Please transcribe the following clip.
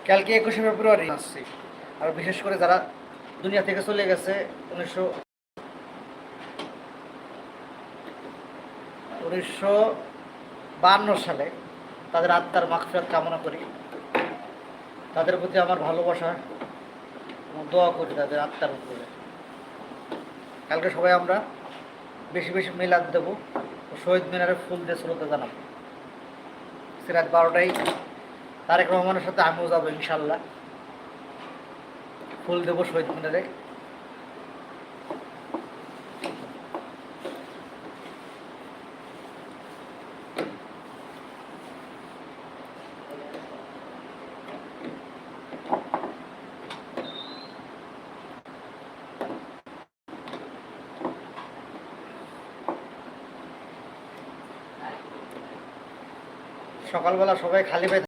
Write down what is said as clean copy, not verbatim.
কালকে 21শে ফেব্রুয়ারি আসছে। আর বিশেষ করে যারা দুনিয়া থেকে চলে গেছে 1952 সালে, তাদের আত্মার মাগফিরাত কামনা করি। তাদের প্রতি আমার ভালোবাসা এবং দোয়া করি তাদের আত্মার উপরে। কালকে সবাই আমরা বেশি বেশি মিলাদ দেব ও শহীদ মিনারে ফুল দিয়ে শ্রদ্ধা জানাবো। রাত 12টায় তারেক রহমানের সাথে আমিও যাবো ইনশাল্লাহ, ফুল দেবো শহীদ মিনারে। সকালবেলা সবাই খালি পেয়ে